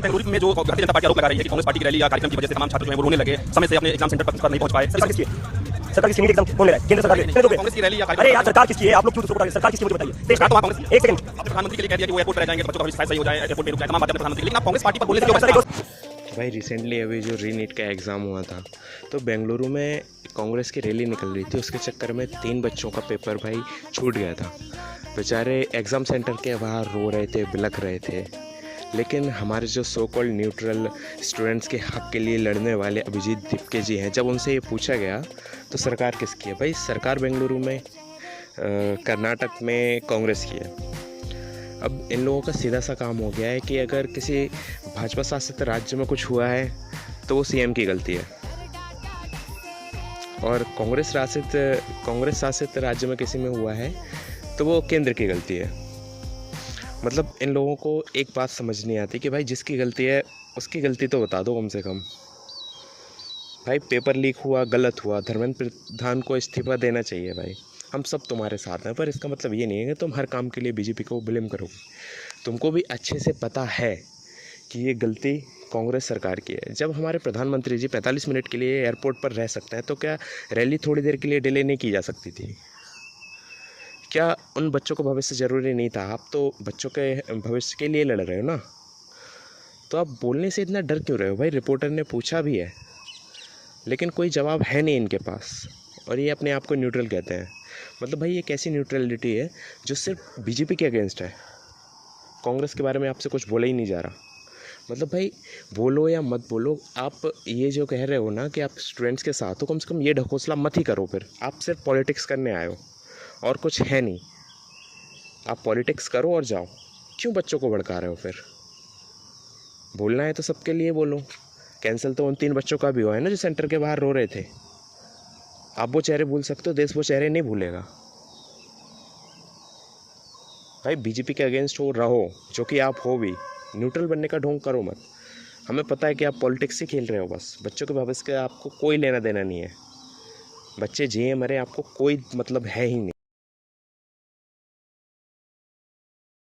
बेंगलुरु में जो भारतीय जनता पार्टी आरोप लगा रही है कि कांग्रेस पार्टी की रैली या कार्यक्रम की वजह से तमाम छात्र जो हैं वो रोने लगे, समय से अपने एग्जाम सेंटर पर नहीं पहुंच पाए। सरकार किसकी एग्जाम कौन ले रहा है? केंद्र सरकार ले रही है। कांग्रेस की रैली या अरे यार सरकार किसकी है? आप लोग क्यों सपोर्ट कर रहे हैं? सरकार किसकी मुझे बताइए। देश का तो कांग्रेस एक सेकंड प्रधानमंत्री के लिए कह दिया कि वो एयरपोर्ट पर रह जाएंगे तो बच्चों का शायद सही हो जाए, एयरपोर्ट पे रुक जाए, तमाम बातें प्रधानमंत्री। लेकिन आप कांग्रेस पार्टी पर बोले थे भाई रिसेंटली अभी जो रीनीट का एग्ज़ाम हुआ था तो बेंगलुरु में कांग्रेस की रैली निकल रही थी, उसके चक्कर में 3 बच्चों का पेपर भाई छूट गया था। बेचारे एग्ज़ाम सेंटर के बाहर रो रहे थे, बिलख रहे थे। लेकिन हमारे जो सो कॉल्ड न्यूट्रल स्टूडेंट्स के हक़ के लिए लड़ने वाले अभिजीत दीपके जी हैं, जब उनसे ये पूछा गया तो सरकार किसकी है? भाई सरकार बेंगलुरु में कर्नाटक में कांग्रेस की है। अब इन लोगों का सीधा सा काम हो गया है कि अगर किसी भाजपा शासित राज्य में कुछ हुआ है तो वो सीएम की गलती है, और कांग्रेस शासित राज्य में किसी में हुआ है तो वो केंद्र की गलती है। मतलब इन लोगों को एक बात समझ नहीं आती कि भाई जिसकी गलती है उसकी गलती तो बता दो कम से कम। भाई पेपर लीक हुआ, गलत हुआ, धर्मेंद्र प्रधान को इस्तीफा देना चाहिए। भाई हम सब तुम्हारे साथ हैं, पर इसका मतलब ये नहीं है कि तुम हर काम के लिए बीजेपी को ब्लेम करोगे। तुमको भी अच्छे से पता है कि ये गलती कांग्रेस सरकार की है। जब हमारे प्रधानमंत्री जी 45 मिनट के लिए एयरपोर्ट पर रह सकते हैं तो क्या रैली थोड़ी देर के लिए डिले नहीं की जा सकती थी? क्या उन बच्चों को भविष्य ज़रूरी नहीं था? आप तो बच्चों के भविष्य के लिए लड़ रहे हो ना, तो आप बोलने से इतना डर क्यों रहे हो? भाई रिपोर्टर ने पूछा भी है लेकिन कोई जवाब है नहीं इनके पास, और ये अपने आप को न्यूट्रल कहते हैं। मतलब भाई ये कैसी न्यूट्रलिटी है जो सिर्फ बीजेपी के अगेंस्ट है? कांग्रेस के बारे में आपसे कुछ बोला ही नहीं जा रहा। मतलब भाई बोलो या मत बोलो, आप ये जो कह रहे हो ना कि आप स्टूडेंट्स के साथ हो, कम से कम ये ढकोसला मत ही करो। फिर आप सिर्फ पॉलिटिक्स करने आए हो और कुछ है नहीं। आप पॉलिटिक्स करो और जाओ, क्यों बच्चों को भड़का रहे हो? फिर बोलना है तो सबके लिए बोलो। कैंसिल तो उन 3 बच्चों का भी हुआ है ना जो सेंटर के बाहर रो रहे थे। आप वो चेहरे भूल सकते हो, देश वो चेहरे नहीं भूलेगा। भाई बीजेपी के अगेंस्ट हो रहो, जो कि आप हो भी, न्यूट्रल बनने का ढोंग करो मत। हमें पता है कि आप पॉलिटिक्स ही खेल रहे हो, बस बच्चों के भविष्य का आपको कोई लेना देना नहीं है। बच्चे जिए मरे आपको कोई मतलब है ही नहीं।